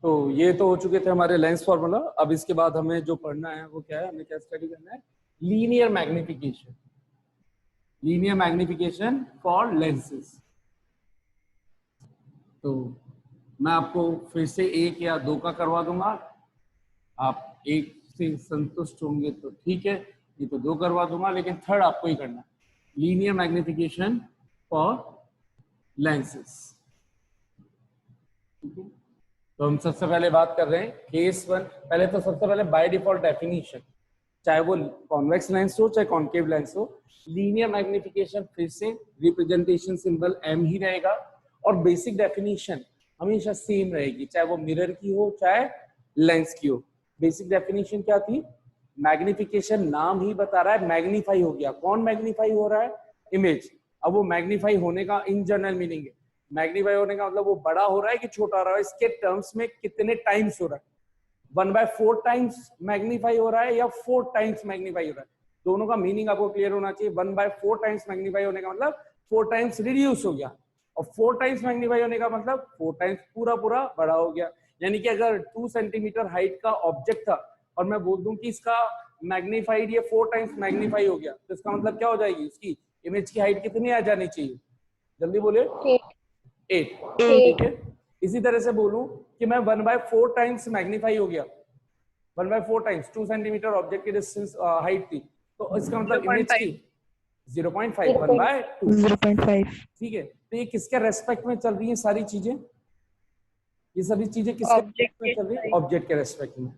तो ये तो हो चुके थे हमारे लेंस फॉर्मूला। अब इसके बाद हमें जो पढ़ना है वो क्या है, हमें क्या स्टडी करना है, linear magnification, linear magnification for lenses. तो मैं आपको फिर से एक या दो का करवा दूंगा, आप एक से संतुष्ट होंगे तो ठीक है, ये तो दो करवा दूंगा, लेकिन थर्ड आपको ही करना है, लीनियर मैग्निफिकेशन फॉर लेंसेज। ठीक है, तो हम सबसे पहले बात कर रहे हैं केस वन। पहले तो सबसे पहले बाय डिफॉल्ट डेफिनेशन, चाहे वो कॉन्वेक्स लेंस हो चाहे कॉन्केव लेंस हो, लीनियर मैग्निफिकेशन फिर से रिप्रेजेंटेशन सिंबल एम ही रहेगा, और बेसिक डेफिनेशन हमेशा सेम रहेगी, चाहे वो मिरर की हो चाहे लेंस की हो। बेसिक डेफिनेशन क्या थी, मैग्निफिकेशन नाम ही बता रहा है, मैग्नीफाई हो गया। कौन मैग्नीफाई हो रहा है, इमेज। अब वो मैग्नीफाई होने का इन जनरल मीनिंग है, मैग्नीफाई होने का मतलब वो बड़ा हो रहा है कि छोटा हो रहा है, इसके टर्म्स में कितने टाइम्स हो रहा है, 1/4 टाइम्स मैग्नीफाई हो रहा है या 4 टाइम्स मैग्नीफाई हो रहा है। दोनों का मीनिंग आपको क्लियर होना चाहिए। 1/4 टाइम्स मैग्नीफाई होने का मतलब 4 टाइम्स रिड्यूस हो गया, और 4 टाइम्स मैग्नीफाई होने का मतलब 4 टाइम्स पूरा पूरा बड़ा हो गया। यानी कि अगर 2 सेंटीमीटर हाइट का ऑब्जेक्ट था और मैं बोल दूं कि इसका मैग्नीफाइड ये 4 टाइम्स मैग्नीफाई हो गया, तो इसका मतलब क्या हो जाएगी, इसकी इमेज की हाइट कितनी आ जानी चाहिए, जल्दी बोलिए, 8। ठीक है, इसी तरह से बोलूं कि मैं 1/4 टाइम्स मैग्नीफाई हो गया, 1/4 टाइम्स 2 सेंटीमीटर ऑब्जेक्ट की डिस्टेंस हाइट थी, तो इसका मतलब इमेज की 0.5 1/2 0.5। ठीक है। तो ये किसके रेस्पेक्ट में चल रही है सारी चीजें, ये सभी चीजें किसके रेस्पेक्ट में चल रही है, ऑब्जेक्ट के रेस्पेक्ट में।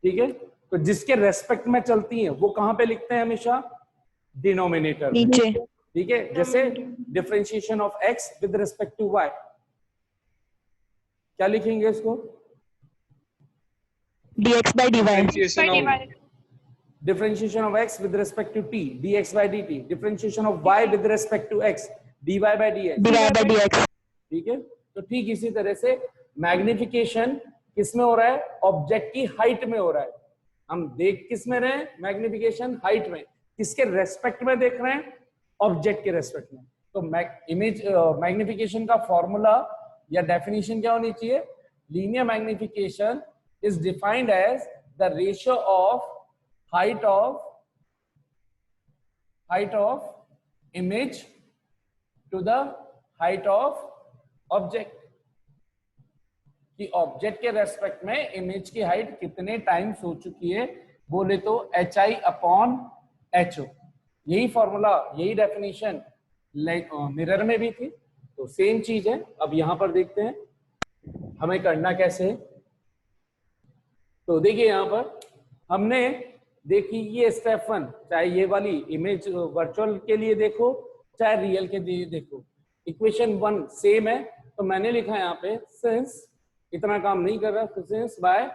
ठीक है, तो जिसके रेस्पेक्ट में चलती हैं वो कहां पे लिखते हैं हमेशा, डिनोमिनेटर में। नीचे। ठीक है, जैसे differentiation of x with respect to y, क्या लिखेंगे इसको, dx by dy। differentiation of x with respect to t dx by dt, differentiation of y with respect to x dy by dx, dy by dx। ठीक है। तो ठीक इसी तरह से मैग्निफिकेशन किस में हो रहा है, ऑब्जेक्ट की हाइट में हो रहा है। हम देख किस में रहे हैं, मैग्निफिकेशन हाइट में, किसके रेस्पेक्ट में देख रहे हैं, ऑब्जेक्ट के रेस्पेक्ट में। तो इमेज मैग्निफिकेशन का फॉर्मूला या डेफिनेशन क्या होनी चाहिए, linear magnification is defined as the ratio of height of image to the height of object, कि ऑब्जेक्ट के रेस्पेक्ट में इमेज की हाइट कितने टाइम्स हो चुकी है, बोले तो HI/HO। यही फॉर्मूला, यही डेफिनेशन मिरर में भी थी, तो सेम चीज है। अब यहां पर देखते हैं हमें करना कैसे है। तो देखिए यहां पर हमने देखी ये स्टेप 1, चाहे ये वाली इमेज वर्चुअल के लिए देखो चाहे रियल के लिए देखो, इक्वेशन 1 सेम है। तो मैंने लिखा यहाँ पे सिंस, इतना काम नहीं कर रहा, सिंस बाय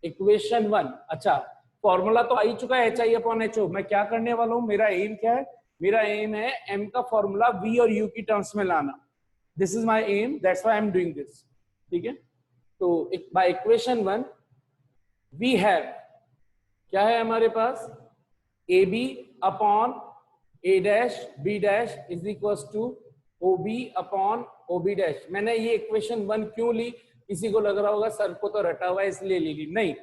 इक्वेशन 1। अच्छा, फॉर्मूला तो आ ही चुका है HI/HO। मैं क्या करने वाला हूँ, मेरा एम क्या है, मेरा एम है m का फॉर्मूला v और u की टर्म्स में लाना। This is my M, that's why I am doing this. ठीक है, तो बाय इक्वेशन 1 वी हैव, क्या है हमारे पास, A B upon A dash B dash is equal to O B upon O B dash. मैंने ये इक्वेशन 1 क्यों ली, किसी को लग रहा होगा सर को तो रटा हुआ है इसलिए ली, नहीं,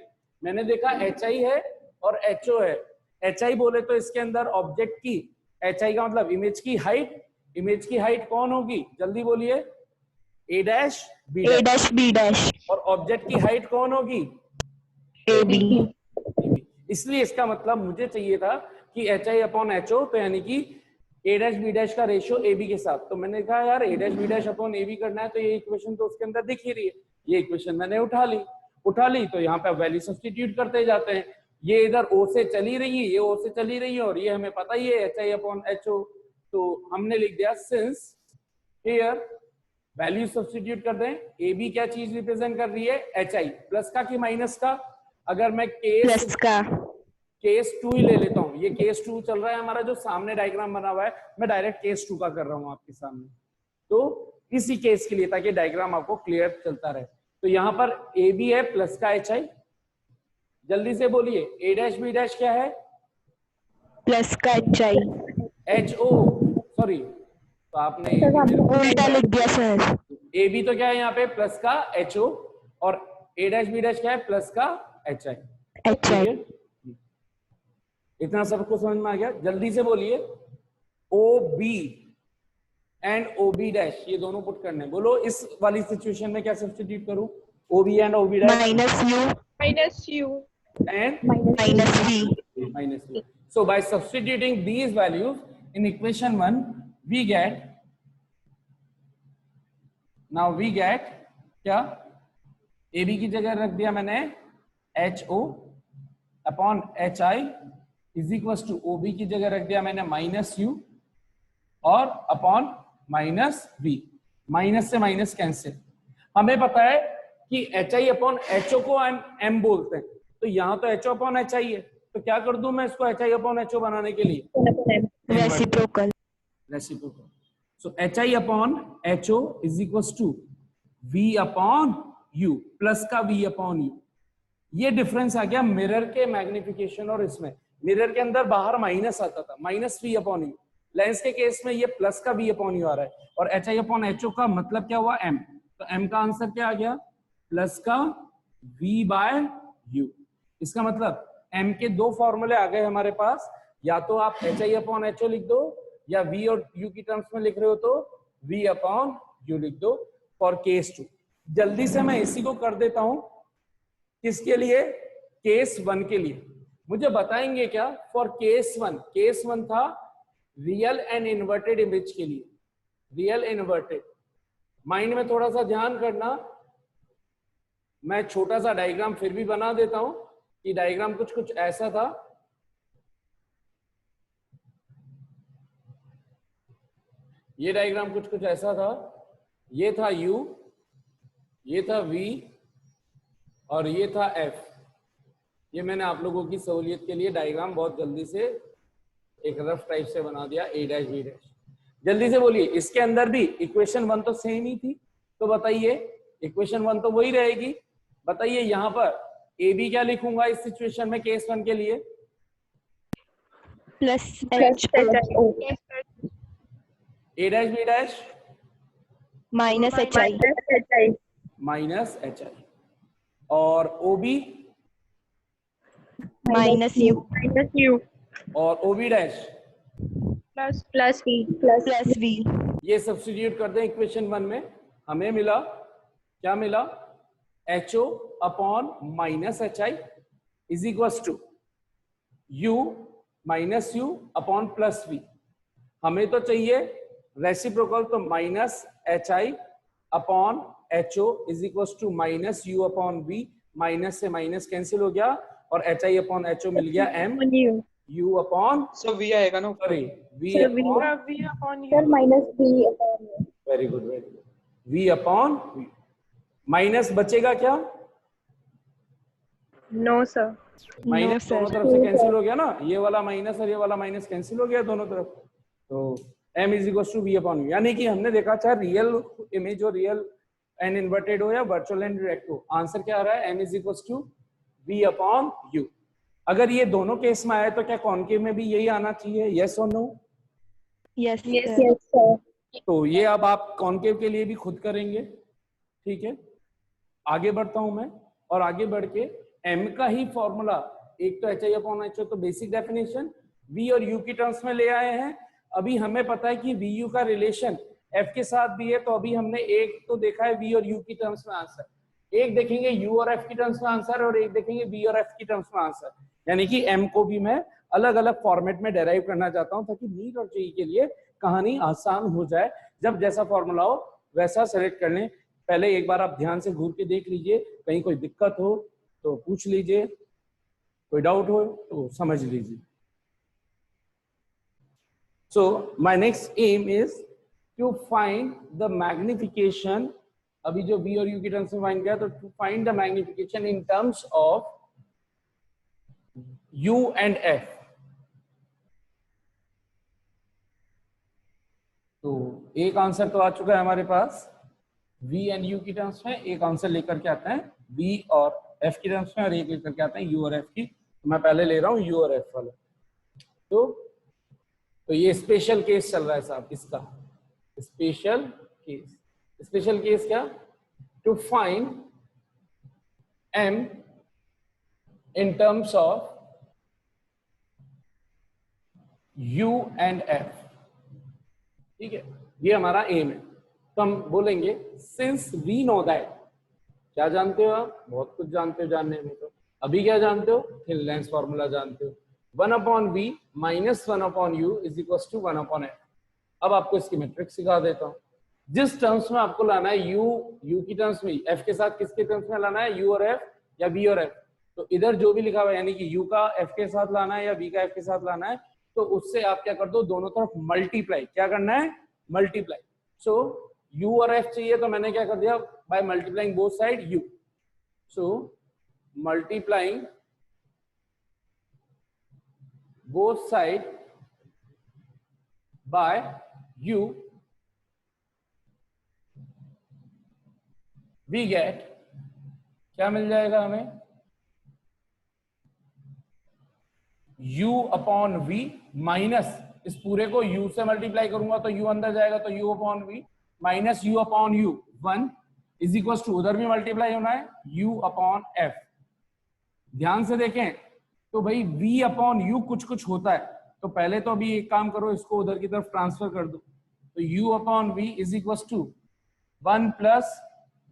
मैंने देखा HI है और HO है। HI बोले तो इसके अंदर ऑब्जेक्ट की, HI का मतलब इमेज की हाइट, इमेज की हाइट कौन होगी, जल्दी बोलिए, ए डैश बी डैश, और ऑब्जेक्ट की हाइट कौन होगी, ए बी। इसलिए इसका मतलब मुझे चाहिए था कि HI/HO, तो यानी कि A डैश बी डैश का रेशियो AB के साथ। तो मैंने कहा यार A dash B dash upon AB करना है, तो ये इक्वेशन तो उसके अंदर दिख ही रही है, ये इक्वेशन मैंने उठा ली। तो यहाँ पे वैल्यू सब्स्टिट्यूट करते जाते हैं, ये इधर O से चली रही है, ये O से चली रही है, और ये हमें पता ही है HI/HO। तो हमने लिख दिया सिंस हियर, वैल्यू सब्स्टिट्यूट कर दें, AB क्या चीज रिप्रेजेंट कर रही है, HI, प्लस का कि माइनस का, अगर मैं केस 2 ही ले लेता हूँ, ये केस 2 चल रहा है हमारा, जो सामने डायग्राम बना हुआ है, मैं डायरेक्ट केस 2 का कर रहा हूँ आपके सामने, तो इसी केस के लिए, ताकि डायग्राम आपको क्लियर चलता रहे। तो यहाँ पर ए बी है प्लस का HI, जल्दी से बोलिए, ए डैश बी डैश क्या है, प्लस का HI। HO, सॉरी, तो आपने उल्टा लिख दिया सर। ए बी तो क्या है यहाँ पे, प्लस का HO, और ए डैश बी डैश क्या है, प्लस का एच आई। HI. इतना सबको समझ में आ गया? जल्दी से बोलिए, O B and O B dash ये दोनों पुट करने हैं। बोलो इस वाली सिचुएशन में क्या सब्स्टिट्यूट करूं? O B and O B dash Minus U. and Minus V. minus v. So by substituting these values in equation 1 we get, now we get क्या, ए बी की जगह रख दिया मैंने H O upon H I is equal to O B की जगह रख दिया मैंने माइनस यू और अपॉन माइनस वी। माइनस से माइनस कैंसिल। हमें पता है कि H I upon H O को एम बोलते हैं, तो यहां तो H O upon H I है, तो क्या कर दूं मैं इसको H I upon H O बनाने के लिए? Reciprocal. Reciprocal. So H I upon H O is equal to V upon U, plus का वी अपॉन यू। ये डिफरेंस आ गया मिरर के मैग्निफिकेशन और इसमें। मिरर के अंदर बाहर माइनस आता था, minus V upon U. Lens के केस में ये प्लस का वी अपॉन यू आ रहा है, और H I upon H O का मतलब क्या हुआ? एम। तो एम का आंसर क्या आ गया? प्लस का वी बाय यू। इसका मतलब एम के दो फॉर्मूले आ गए हमारे पास, या तो आप H I upon H O लिख दो, या वी और यू की टर्म्स में लिख रहे हो तो वी अपॉन यू लिख दो फॉर केस 2। जल्दी से मैं इसी को कर देता हूं, किसके लिए? केस 1 के लिए। मुझे बताएंगे क्या फॉर केस 1? केस 1 था रियल एंड इन्वर्टेड इमेज के लिए, रियल इन्वर्टेड। माइंड में थोड़ा सा ध्यान करना, मैं छोटा सा डायग्राम फिर भी बना देता हूं कि डायग्राम कुछ ऐसा था। ये डायग्राम कुछ ऐसा था, ये था U, ये था V और ये था F। ये मैंने आप लोगों की सहूलियत के लिए डायग्राम बहुत जल्दी से एक रफ टाइप से बना दिया, A डैश B डैश। जल्दी से बोलिए, इसके अंदर भी इक्वेशन 1 तो सेम ही थी, तो बताइए इक्वेशन 1 तो वही रहेगी। बताइए यहां पर ए बी क्या लिखूंगा इस सिचुएशन में केस 1 के लिए? Plus HO. A dash B dash Minus HI. Minus H I, और ओ बी Minus U. और O B dash Plus V. ये सब्स्टिट्यूट कर दें इक्वेशन 1 में, हमें मिला क्या? मिला H O upon minus H I is equal to U minus U upon plus V. हमें तो चाहिए रेसिप्रोकल, तो minus H I upon H O is equal to minus U upon V. Minus से माइनस कैंसिल हो गया और H I upon H O मिल गया M U upon, so V आएगा ना, sorry V upon very good V upon V. Minus बचेगा क्या? No, sir. माइनस दोनों तरफ से कैंसिल हो गया ना, ये वाला माइनस और ये वाला माइनस कैंसिल हो गया दोनों तरफ, तो m is equal to V upon U. यानी कि हमने देखा चाहे रियल इमेज हो, रियल एंड इन्वर्टेड हो या वर्चुअल एंड डायरेक्ट हो, आंसर क्या आ रहा है? m is equal to V upon U. अगर ये दोनों केस में आए तो क्या कॉनकेव में भी यही आना चाहिए? यस और नो? Yes, sir. तो ये अब आप कॉनकेव के लिए भी खुद करेंगे, ठीक है? आगे बढ़ता हूं मैं, और आगे बढ़ के m का ही फॉर्मूला, एक तो H I upon H O तो बेसिक डेफिनेशन, v और u की टर्म्स में ले आए हैं। अभी हमें पता है कि वी यू का रिलेशन f के साथ भी है, तो अभी हमने एक तो देखा है v और u की टर्म्स में आंसर, एक देखेंगे u और f की टर्म्स में आंसर, और एक देखेंगे v और f की टर्म्स में आंसर। यानी कि m को भी मैं अलग अलग फॉर्मेट में डेराइव करना चाहता हूं, ताकि नीट और जेईई के लिए कहानी आसान हो जाए। जब जैसा फॉर्मूला हो वैसा सेलेक्ट कर लें। पहले एक बार आप ध्यान से घूर के देख लीजिए, कहीं कोई दिक्कत हो तो पूछ लीजिए, कोई डाउट हो तो समझ लीजिए। So my next aim is to find the magnification, अभी जो v और u की टर्म्स में फाइंड किया, तो to find the magnification in terms of u and f। तो एक आंसर तो आ चुका है हमारे पास v एंड u की टर्म्स में, एक आंसर लेकर के आते हैं v और f की टर्म्स में, और एक लेकर के आते हैं u और f की। तो मैं पहले ले रहा हूं u और f वाला। तो ये स्पेशल केस चल रहा है साहब, इसका स्पेशल केस। स्पेशल केस क्या? To find m in terms of u and f, ठीक है, ये हमारा एम है। तो हम बोलेंगे सिंस वी नो दैट, क्या जानते हो आप? बहुत कुछ जानते हो जानने में। तो अभी क्या जानते हो? थिन लेंस फॉर्मूला जानते हो, 1/v minus 1/u is equal to 1/f। अब आपको इसकी मैट्रिक्स सिखा देता हूँ। जिस टर्म्स में आपको लाना है यू की टर्म्स में, एफ के साथ किसके टर्म्स में लाना है? यू और एफ या वी और एफ। तो इधर जो भी लिखा हुआ है यानी कि यू का एफ के साथ लाना है या वी का एफ के साथ लाना है, तो उससे आप क्या कर दो, दोनों तरफ मल्टीप्लाई। क्या करना है? मल्टीप्लाई। सो यू और एफ चाहिए तो मैंने क्या कर दिया, by multiplying both side U. So multiplying both side by U, we get, क्या मिल जाएगा हमें? u अपॉन v माइनस, इस पूरे को u से मल्टीप्लाई करूंगा तो u अंदर जाएगा, तो u upon v minus u upon u 1 is equal to, उधर भी मल्टीप्लाई होना है, u अपॉन f। ध्यान से देखें तो भाई v अपॉन u कुछ कुछ होता है, तो पहले तो अभी एक काम करो, इसको उधर की तरफ ट्रांसफर कर दो। तो u upon v is equal to 1 plus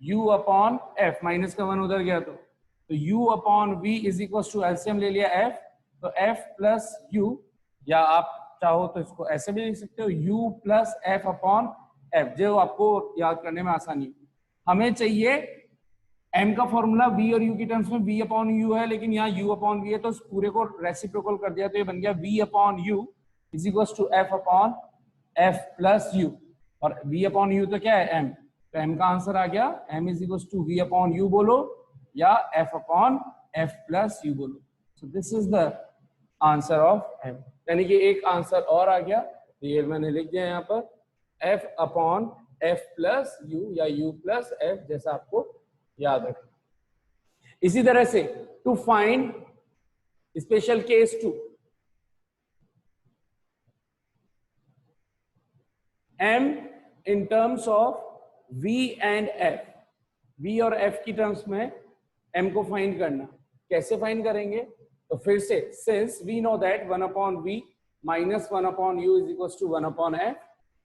u upon f, minus का 1 उधर गया तो u upon v is equal to, LCM ले लिया f, तो f प्लस u, या आप चाहो तो इसको ऐसे भी लिख सकते हो, u plus f upon f, जो आपको याद करने में आसानी। हमें चाहिए m का फॉर्मूला v और u की टर्म्स में v अपॉन u है, लेकिन यहाँ u अपॉन v है, तो इस पूरे को रेसिप्रोकल कर दिया तो ये बन गया v upon u is equal to f upon f plus u, और v अपॉन u तो क्या है? m, तो m का आंसर आ गया, m is equal to v upon u बोलो या f upon f plus u बोलो। So this is the answer of m, यानी कि एक आंसर और आ गया, तो ये मैंने लिख दिया यहाँ पर f upon f plus u या u प्लस f, जैसा आपको याद रखना। इसी तरह से to find special case 2, m in terms of v and f, v और f की टर्म्स में m को फाइंड करना। कैसे फाइंड करेंगे? तो फिर से since we know that 1/v minus 1/u is equal to 1/f,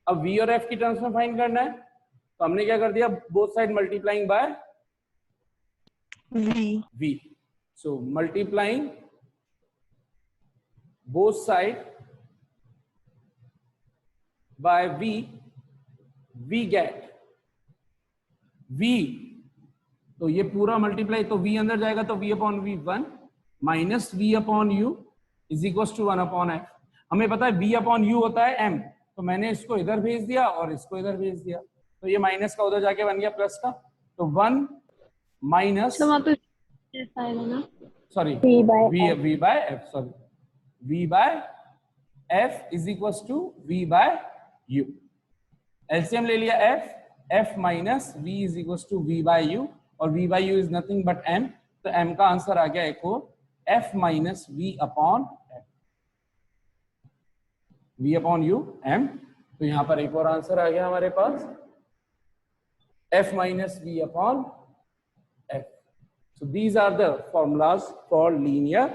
अब v और f की टर्म्स में फाइंड करना है, तो हमने क्या कर दिया, both side multiplying by v। So multiplying both side by v, we get v, तो ये पूरा मल्टीप्लाई, तो v अंदर जाएगा तो v upon v 1 minus v upon u is equal to 1/f। हमें पता है v अपॉन u होता है m, तो मैंने इसको इधर भेज दिया और इसको इधर भेज दिया, तो ये माइनस का उधर जाके बन गया प्लस का, तो 1 minus, sorry v by f, sorry v by f is equal to v by u। LCM ले लिया f minus v is equal to v by u, और v by u is nothing but m, तो m का answer आ गया एक और f minus v upon f, v upon u m। तो यहां पर एक और आंसर आ गया हमारे पास f minus v upon f। So these are the formulas for linear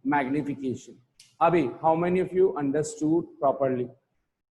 magnification. Abhi, how many of you understood properly?